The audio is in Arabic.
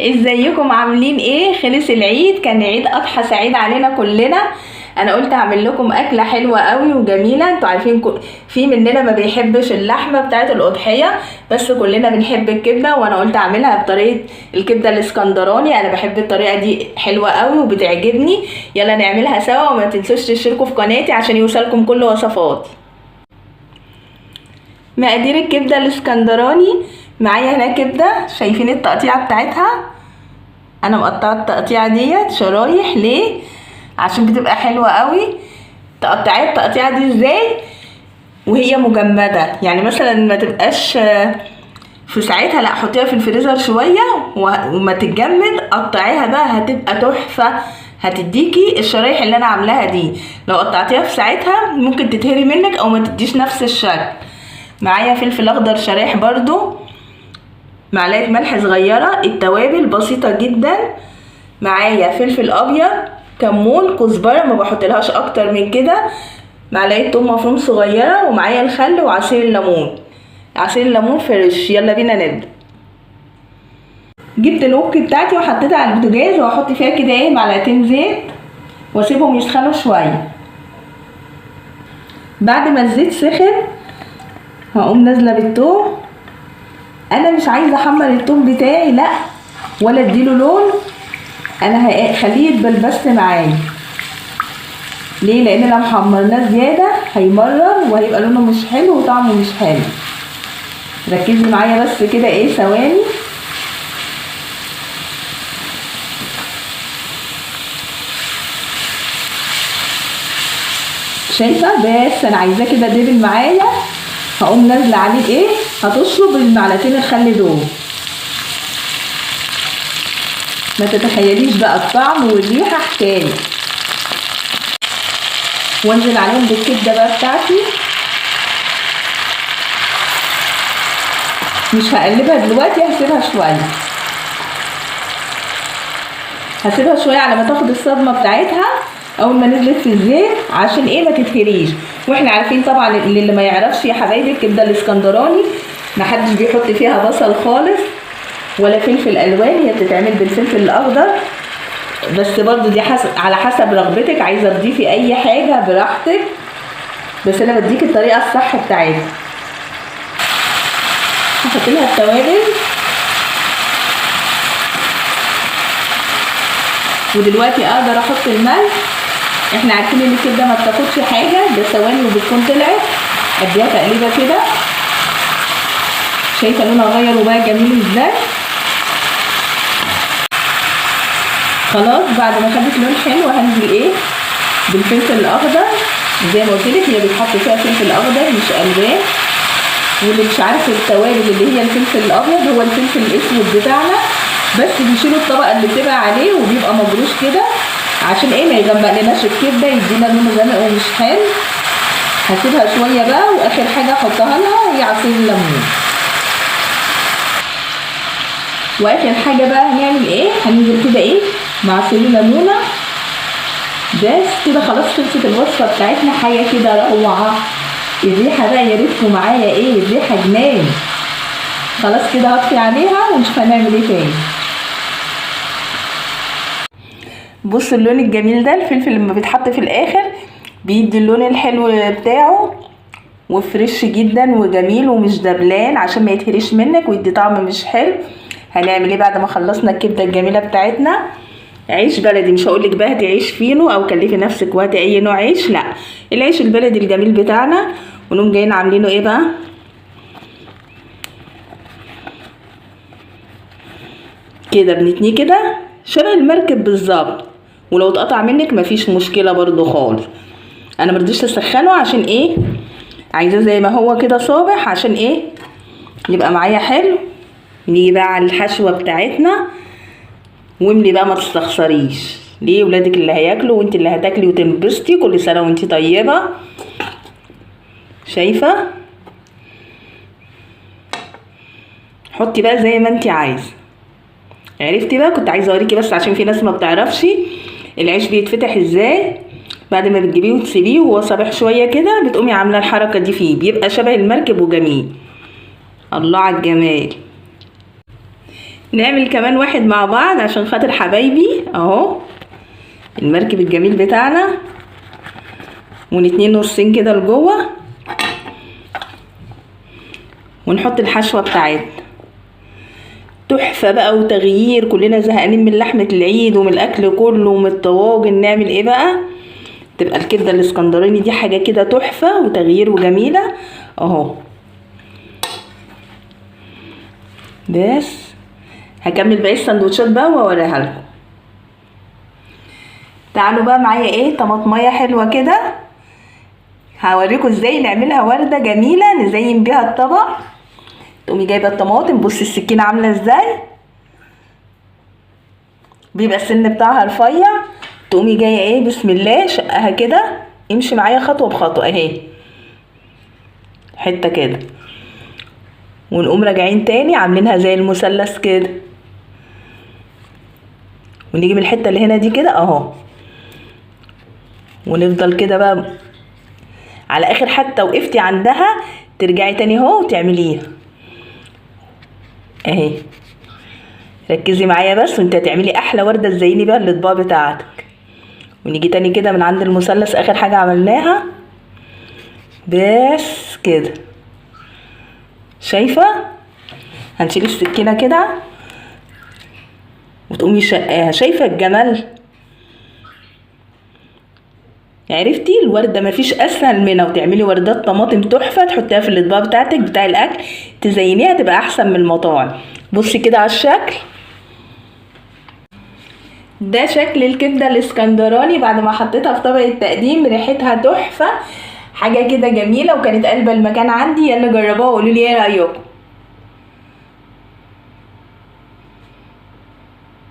ازيكم عاملين ايه؟ خلص العيد، كان عيد اضحى سعيد علينا كلنا. انا قلت اعمل لكم اكله حلوه قوي وجميله. انتوا عارفين في مننا ما بيحبش اللحمه بتاعه الاضحيه، بس كلنا بنحب الكبده، وانا قلت اعملها بطريقه الكبده الاسكندراني. انا بحب الطريقه دي حلوه قوي وبتعجبني. يلا نعملها سوا، وما تنسوش تشتركوا في قناتي عشان يوصلكم كل وصفاتي. مقادير الكبده الاسكندراني: معايا هنا كبده، شايفين التقطيعه بتاعتها؟ انا مقطعه التقطيعه ديت شرايح. ليه؟ عشان بتبقى حلوه قوي. تقطعي التقطيعه دي ازاي وهي مجمده؟ يعني مثلا ما تبقاش في ساعتها، لا، حطيها في الفريزر شويه وما تتجمد، قطعيها بقى هتبقى تحفه. هتديكي الشرايح اللي انا عاملاها دي. لو قطعتيها في ساعتها ممكن تتهري منك او ما تديش نفس الشكل. معايا فلفل اخضر شرايح برضو، معلقه ملح صغيره، التوابل بسيطه جدا. معايا فلفل ابيض، كمون، كزبره ما بحطلهاش اكتر من كده، معلقه توم مفروم صغيره، ومعايا الخل وعصير الليمون. عصير الليمون فريش. يلا بينا نبدا. جبت الوك بتاعتي وحطيتها على البوتاجاز، وهحط فيها كده معلقتين زيت واسيبهم يسخنوا شويه. بعد ما الزيت سخن هقوم نازله بالثوم. انا مش عايزه احمر الثوم بتاعي، لا، ولا اديله لون، انا هخليه يدبل بس معايا. ليه؟ لان لو حمرناه زياده هيمرر وهيبقى لونه مش حلو وطعمه مش حلو. ركزي معايا بس كده ثواني. شايفه؟ بس انا عايزاه كده دبل معايا. هقوم نازله عليه هتشرب المعلقتين الخل دول. ما تتخيليش بقى الطعم والريحه حكايه. وانزل عليهم بالكبده بقى بتاعتي. مش هقلبها دلوقتي، هسيبها شويه على ما تاخد الصدمه بتاعتها اول ما نزلت في الزيت، عشان ما تتهريش. واحنا عارفين طبعا، اللي ما يعرفش يا حبايبي، الكبده الاسكندراني محدش بيحط فيها بصل خالص ولا فلفل الوان، هي بتتعمل بالفلفل الاخضر بس. برضو دي على حسب رغبتك، عايزه تضيفي اي حاجه براحتك، بس انا بديك الطريقه الصح بتاعتها. هحط لها التوابل، ودلوقتي اقدر احط الملح. احنا عارفين ان الكبده ما بتاخدش حاجه، ده ثواني وبتكون طلعت. اديها تقليبه كده. شايفه لونها غير وبقى جميل ازاي؟ خلاص، بعد ما خدت لون حلو هنزل بالفلفل الاخضر. زي ما قلت لك، هي بيتحط فيها فلفل اخضر مش الوان. واللي مش عارف التوابل اللي هي الفلفل الابيض، هو الفلفل الاسود بتاعنا، بس بيشيلوا الطبقه اللي بتبقى عليه وبيبقى مجروش كده، عشان ما يغمقلناش الكبده، يدينا لون غامق ومش حلو. هسيبها شويه بقى، واخر حاجه احطها لها هي عصير الليمون. واخر حاجه بقى هنعمل هننزل كده مع عصير الليمونه. بس كده خلاص خلصت الوصفه بتاعتنا. حاجه كده روعه. الريحه بقى يا ريتكم معايا، الريحه جنان. خلاص كده هطفي عليها ونشوف هنعمل تاني. بصوا اللون الجميل ده، الفلفل لما بيتحط في الاخر بيدي اللون الحلو بتاعه، وفريش جدا وجميل ومش دبلان عشان ما يتهريش منك ويدي طعم مش حلو. هنعمل بعد ما خلصنا الكبده الجميله بتاعتنا؟ عيش بلدي. مش هقولك بقى هاتي عيش فينو او كلفي نفسك وهاتي اي نوع عيش، لا، العيش البلدي الجميل بتاعنا. ونقوم جايين عاملينه بقى كده، بنتنيه كده شبه المركب بالظبط. ولو اتقطع منك مفيش مشكله برضو خالص. انا مرضيش اسخنه عشان عايزاه زي ما هو كده صابح، عشان يبقى معايا حلو. نيجي بقى على الحشوه بتاعتنا، واملي بقى، ما تستخسريش. ليه؟ ولادك اللي هياكلوا وانت اللي هتاكلي وتنبسطي. كل سنه وانت طيبه. شايفه؟ حطي بقى زي ما انت عايزه. عرفتي بقى؟ كنت عايزه اوريكي بس عشان في ناس ما بتعرفش العيش بيتفتح ازاي. بعد ما بتجيبيه وتسيبيه وهو صابح شويه كده، بتقومي عامله الحركه دي فيه، بيبقى شبه المركب وجميل. الله على الجمال. نعمل كمان واحد مع بعض عشان خاطر حبايبي اهو، المركب الجميل بتاعنا، ونتنين نصين كده لجوه، ونحط الحشوه بتاعتنا. تحفه بقى وتغيير، كلنا زهقانين من لحمه العيد ومن الاكل كله ومن الطواجن، نعمل ايه بقى؟ تبقى الكبده الاسكندراني دي حاجه كده تحفه وتغيير وجميله اهو. بس هكمل باقي السندوتشات بقى واوريها لكم. تعالوا بقى معايا ايه، طماطميه حلوه كده، هوريكم ازاي نعملها ورده جميله نزين بيها الطبق. تقومي جايبه الطماطم، بصي السكينه عامله ازاي، بيبقى السن بتاعها رفيع. تقومي جايه ايه، بسم الله شقها كده، امشي معايا خطوه بخطوه اهي، حته كده، ونقوم راجعين تاني عاملينها زي المثلث كده، ونيجي من الحته اللي هنا دي كده اهو، ونفضل كده بقى على اخر حتى وقفتي عندها ترجعي تاني اهو وتعمليها اهي. ركزي معايا بس، وانت هتعملي احلى ورده تزيني بيها الاطباق بتاعتك. ونيجي تاني كده من عند المثلث اخر حاجه عملناها، بس كده شايفه. هنشيل السكينه كده وتقومي شقاها، شايفه الجمال؟ عرفتي الورده مفيش اسهل منها، وتعملي وردات طماطم تحفه تحطيها في الاطباق بتاعتك بتاع الاكل، تزينيها تبقى احسن من المطاعم. بصي كده على الشكل ده، شكل الكبده الاسكندراني بعد ما حطيتها في طبق التقديم، ريحتها تحفه، حاجه كده جميله وكانت قلب المكان عندي. يلا جربوها وقولوا لي ايه رايكم.